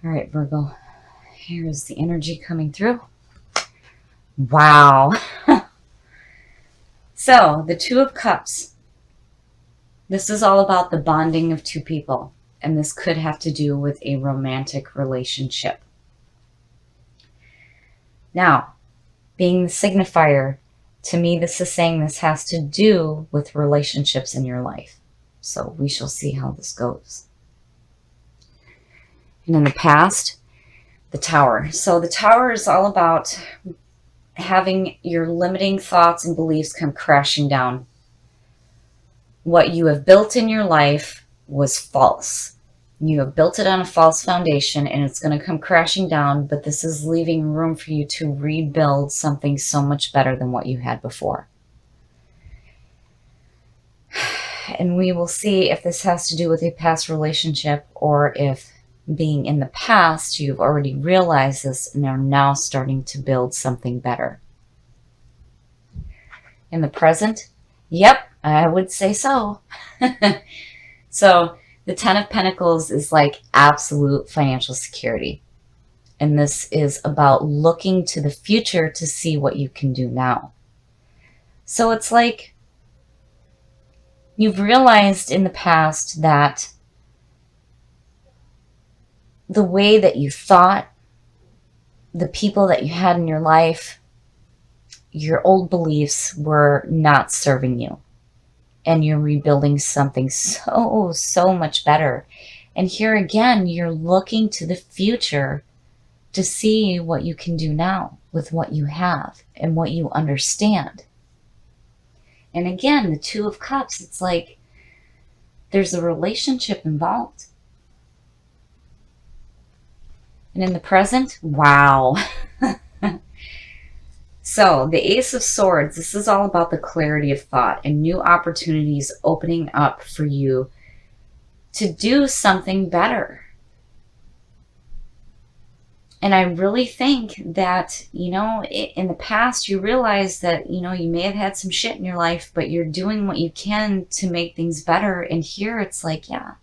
All right, Virgo. Here's the energy coming through. Wow. So, the Two of Cups. This is all about the bonding of two people. And this could have to do with a romantic relationship. Now, being the signifier, to me, this is saying this has to do with relationships in your life. So we shall see how this goes. And in the past, the Tower. So the Tower is all about having your limiting thoughts and beliefs come crashing down. What you have built in your life was false. You have built it on a false foundation and it's going to come crashing down, but this is leaving room for you to rebuild something so much better than what you had before. And we will see if this has to do with a past relationship or if being in the past, you've already realized this and are now starting to build something better. In the present, yep, I would say so. So the Ten of Pentacles is like absolute financial security. And this is about looking to the future to see what you can do now. So it's like you've realized in the past that the way that you thought, the people that you had in your life, your old beliefs were not serving you. And you're rebuilding something so much better. And here again, you're looking to the future to see what you can do now with what you have and what you understand. And again, the Two of Cups, it's like there's a relationship involved. And in the present, wow. So the Ace of Swords, this is all about the clarity of thought and new opportunities opening up for you to do something better. And I really think that, in the past, you realize that, you may have had some shit in your life, but you're doing what you can to make things better. And here it's like, yeah,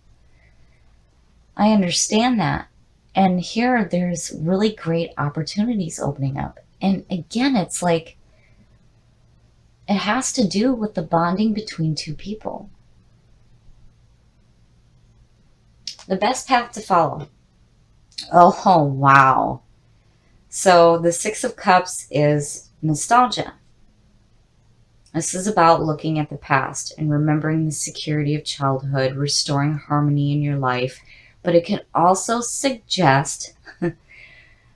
I understand that. And here there's really great opportunities opening up. And again, it's like, it has to do with the bonding between two people. The best path to follow. Oh, wow. So the Six of Cups is nostalgia. This is about looking at the past and remembering the security of childhood, restoring harmony in your life. But it can also suggest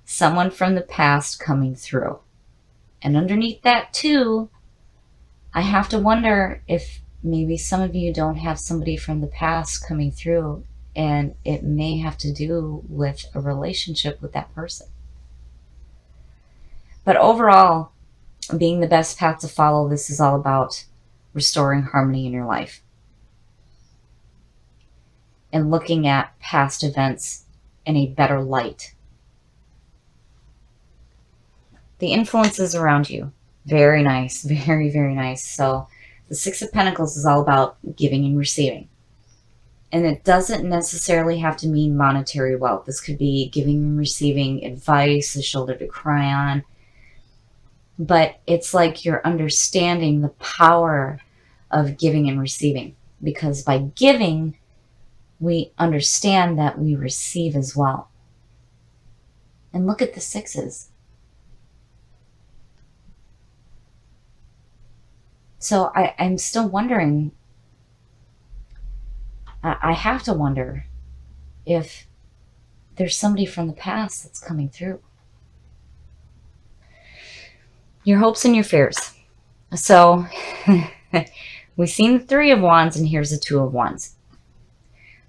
someone from the past coming through. And underneath that too, I have to wonder if maybe some of you don't have somebody from the past coming through, and it may have to do with a relationship with that person. But overall, being the best path to follow, this is all about restoring harmony in your life and looking at past events in a better light. The influences around you, very nice, very, very nice. So the Six of Pentacles is all about giving and receiving. And it doesn't necessarily have to mean monetary wealth. This could be giving and receiving advice, a shoulder to cry on. But it's like you're understanding the power of giving and receiving. Because by giving, we understand that we receive as well. And look at the sixes. So I'm still wondering, I have to wonder if there's somebody from the past that's coming through. Your hopes and your fears. So we've seen the Three of Wands and here's the Two of Wands.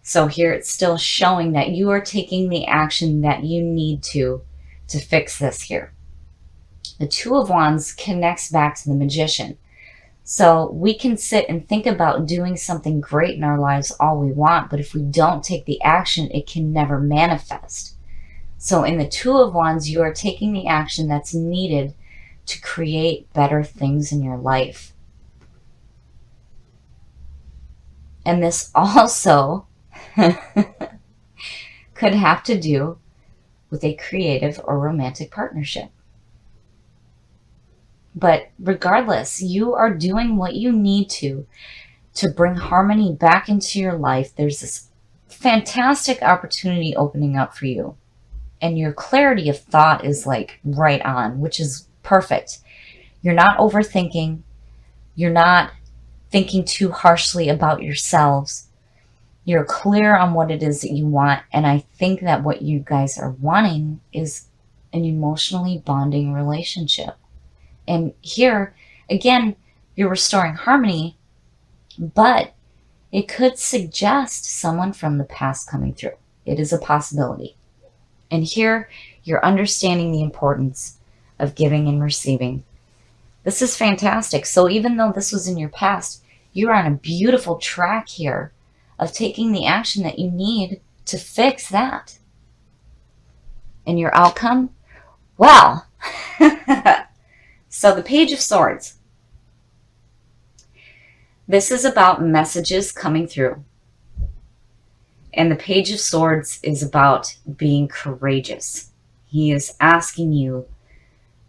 So here it's still showing that you are taking the action that you need to fix this here. The Two of Wands connects back to the Magician. So we can sit and think about doing something great in our lives all we want, but if we don't take the action, it can never manifest. So in the Two of Wands, you are taking the action that's needed to create better things in your life. And this also could have to do with a creative or romantic partnership. But regardless, you are doing what you need to bring harmony back into your life. There's this fantastic opportunity opening up for you. And your clarity of thought is like right on, which is perfect. You're not overthinking. You're not thinking too harshly about yourselves. You're clear on what it is that you want. And I think that what you guys are wanting is an emotionally bonding relationship. And here, again, you're restoring harmony, but it could suggest someone from the past coming through. It is a possibility. And here, you're understanding the importance of giving and receiving. This is fantastic. So even though this was in your past, you're on a beautiful track here of taking the action that you need to fix that. And your outcome? Well, so the Page of Swords. This is about messages coming through. And the Page of Swords is about being courageous. He is asking you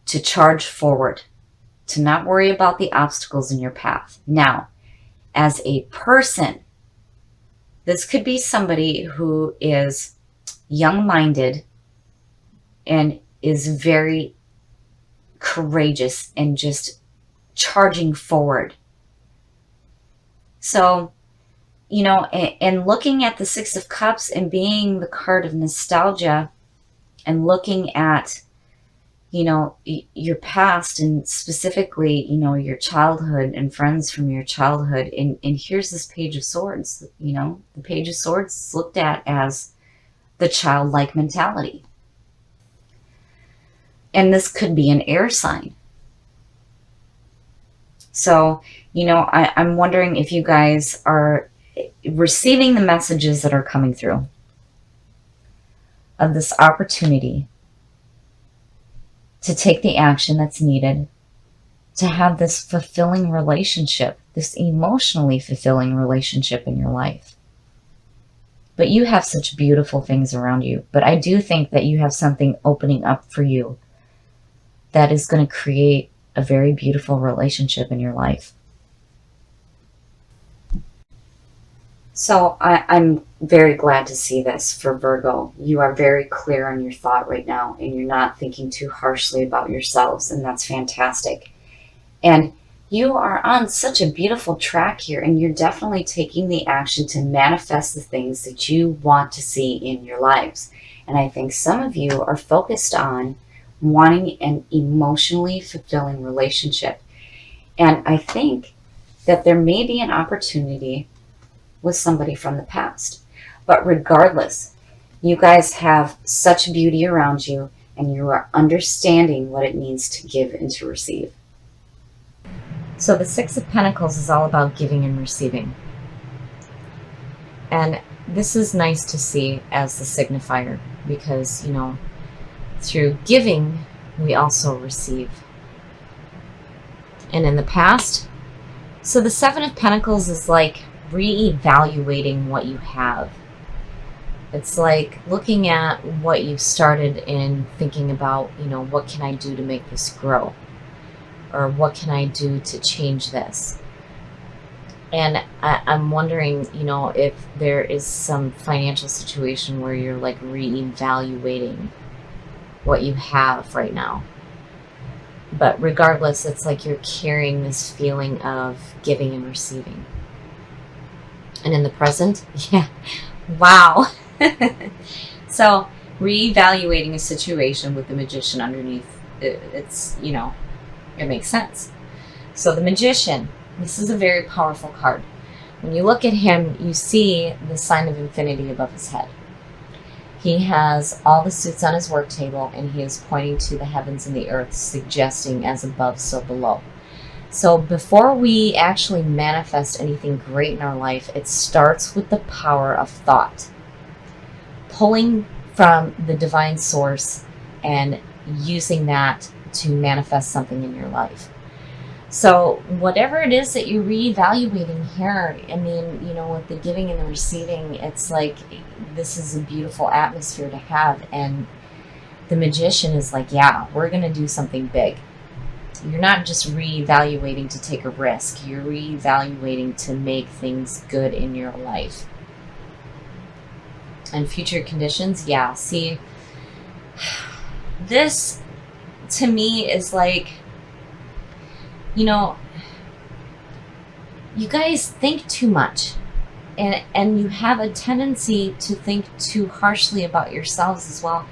to charge forward, to not worry about the obstacles in your path. Now, as a person, this could be somebody who is young-minded and is very courageous and just charging forward. So, you know, and looking at the Six of Cups and being the card of nostalgia and looking at, you know, your past and specifically, you know, your childhood and friends from your childhood. And here's this Page of Swords, you know, the Page of Swords is looked at as the childlike mentality. And this could be an air sign. So, you know, I'm wondering if you guys are receiving the messages that are coming through of this opportunity to take the action that's needed to have this fulfilling relationship, this emotionally fulfilling relationship in your life. But you have such beautiful things around you. But I do think that you have something opening up for you that is going to create a very beautiful relationship in your life. So I'm very glad to see this for Virgo. You are very clear on your thought right now, and you're not thinking too harshly about yourselves, and that's fantastic. And you are on such a beautiful track here, and you're definitely taking the action to manifest the things that you want to see in your lives. And I think some of you are focused on wanting an emotionally fulfilling relationship. And I think that there may be an opportunity with somebody from the past. But regardless, you guys have such beauty around you, and you are understanding what it means to give and to receive. So the Six of Pentacles is all about giving and receiving. And this is nice to see as the signifier because, you know, through giving, we also receive. And in the past, so the Seven of Pentacles is like reevaluating what you have. It's like looking at what you've started and thinking about, you know, what can I do to make this grow? Or what can I do to change this? And I'm wondering, you know, if there is some financial situation where you're like reevaluating what you have right now. But regardless, it's like you're carrying this feeling of giving and receiving. And in the present, yeah, wow. So reevaluating a situation with the Magician underneath, it's, you know, it makes sense. So the Magician, this is a very powerful card. When you look at him, you see the sign of infinity above his head. He has all the suits on his work table, and he is pointing to the heavens and the earth, suggesting as above, so below. So before we actually manifest anything great in our life, it starts with the power of thought. Pulling from the divine source and using that to manifest something in your life. So whatever it is that you're reevaluating here, I mean, you know, with the giving and the receiving, it's like this is a beautiful atmosphere to have. And The Magician is like, yeah, we're going to do something big. You're not just reevaluating to take a risk. You're reevaluating to make things good in your life. And future conditions, yeah, see, this to me is like, you know, you guys think too much. And you have a tendency to think too harshly about yourselves as well.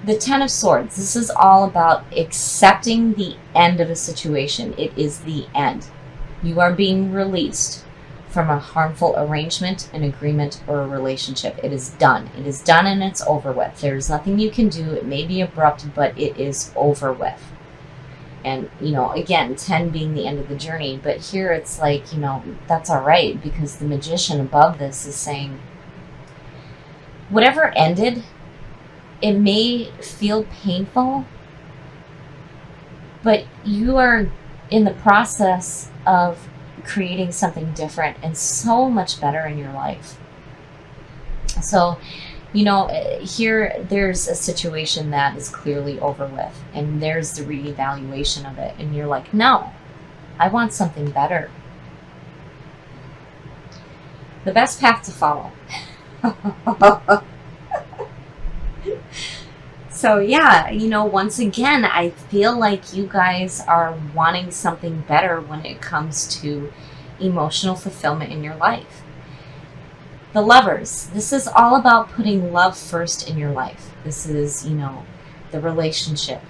The Ten of Swords, this is all about accepting the end of a situation. It is the end. You are being released from a harmful arrangement, an agreement, or a relationship. It is done. It is done and it's over with. There's nothing you can do. It may be abrupt, but it is over with. And, you know, again, 10 being the end of the journey. But here it's like, you know, that's all right, because the Magician above this is saying, whatever ended, it may feel painful, but you are in the process of creating something different and so much better in your life. So, you know, here there's a situation that is clearly over with, and there's the reevaluation of it, and you're like, no, I want something better. The best path to follow. So yeah, you know, once again, I feel like you guys are wanting something better when it comes to emotional fulfillment in your life. The Lovers, this is all about putting love first in your life. This is, you know, the relationship,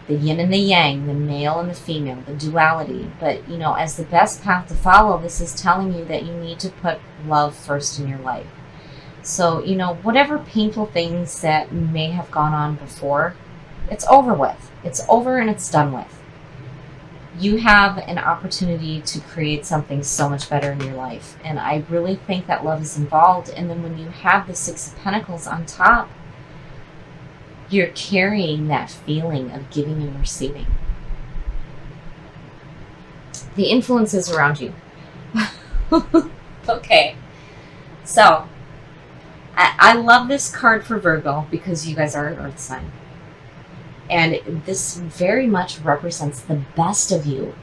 the yin and the yang, the male and the female, the duality. But, you know, as the best path to follow, this is telling you that you need to put love first in your life. So, you know, whatever painful things that may have gone on before, it's over with. It's over and it's done with. You have an opportunity to create something so much better in your life. And I really think that love is involved. And then when you have the Six of Pentacles on top, you're carrying that feeling of giving and receiving. The influences around you. Okay. So, I love this card for Virgo because you guys are an earth sign. And this very much represents the best of you.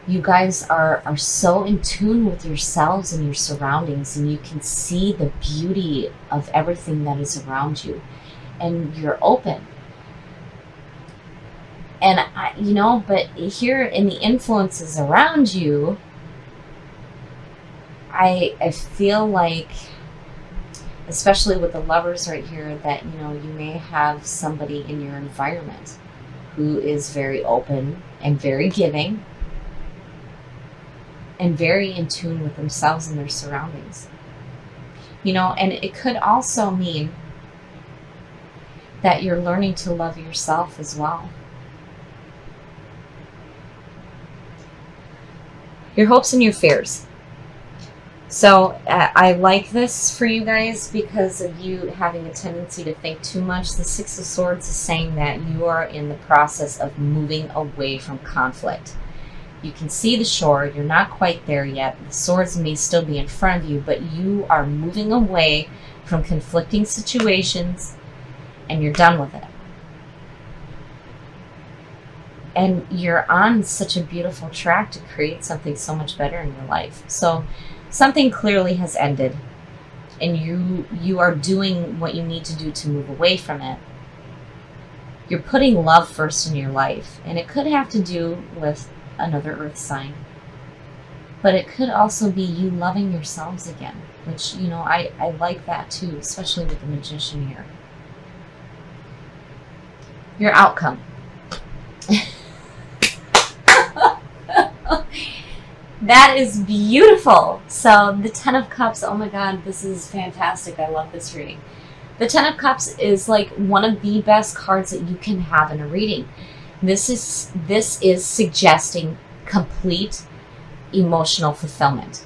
You guys are so in tune with yourselves and your surroundings, and you can see the beauty of everything that is around you. And you're open. And, you know, but here in the influences around you, I feel like, especially with the Lovers right here, that, you know, you may have somebody in your environment who is very open and very giving and very in tune with themselves and their surroundings. You know, and it could also mean that you're learning to love yourself as well. Your hopes and your fears. So I like this for you guys because of you having a tendency to think too much. The Six of Swords is saying that you are in the process of moving away from conflict. You can see the shore. You're not quite there yet. The swords may still be in front of you, but you are moving away from conflicting situations, and you're done with it. And you're on such a beautiful track to create something so much better in your life. So something clearly has ended, and you are doing what you need to do to move away from it. You're putting love first in your life, and it could have to do with another earth sign. But it could also be you loving yourselves again, which, you know, I like that too, especially with the Magician here. Your outcome. That is beautiful. So the Ten of Cups, oh my God, this is fantastic. I love this reading. The Ten of Cups is like one of the best cards that you can have in a reading. This is suggesting complete emotional fulfillment.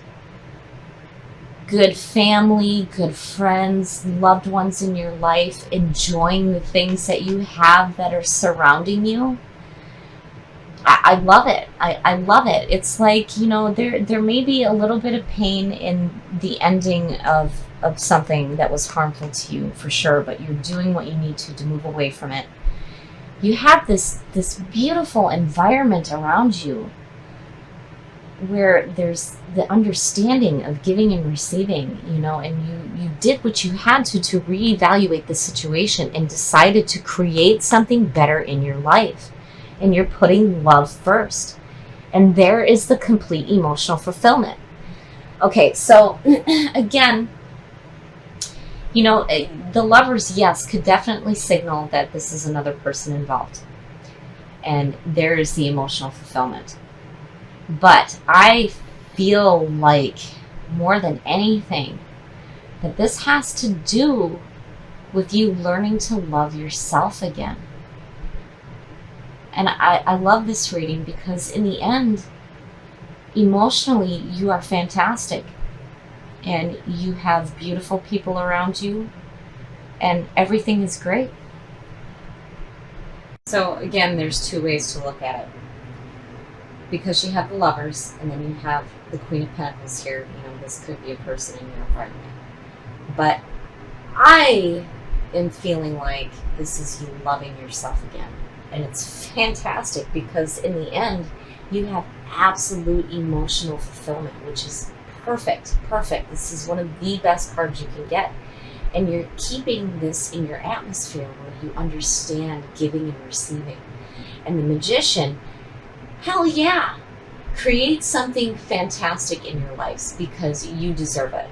Good family, good friends, loved ones in your life, enjoying the things that you have that are surrounding you. I love it. I love it. It's like, you know, there may be a little bit of pain in the ending of something that was harmful to you for sure, but you're doing what you need to move away from it. You have this beautiful environment around you where there's the understanding of giving and receiving, you know, and you did what you had to reevaluate the situation and decided to create something better in your life. And you're putting love first. And there is the complete emotional fulfillment. Okay, so again, you know, the lovers, yes, could definitely signal that this is another person involved. And there is the emotional fulfillment. But I feel like more than anything that this has to do with you learning to love yourself again. And I love this reading because in the end, emotionally, you are fantastic. And you have beautiful people around you. And everything is great. So again, there's two ways to look at it. Because you have the lovers, and then you have the Queen of Pentacles here. You know, this could be a person in your environment. But I am feeling like this is you loving yourself again. And it's fantastic because in the end, you have absolute emotional fulfillment, which is perfect. Perfect. This is one of the best cards you can get. And you're keeping this in your atmosphere where you understand giving and receiving. And the Magician, hell yeah, create something fantastic in your lives because you deserve it.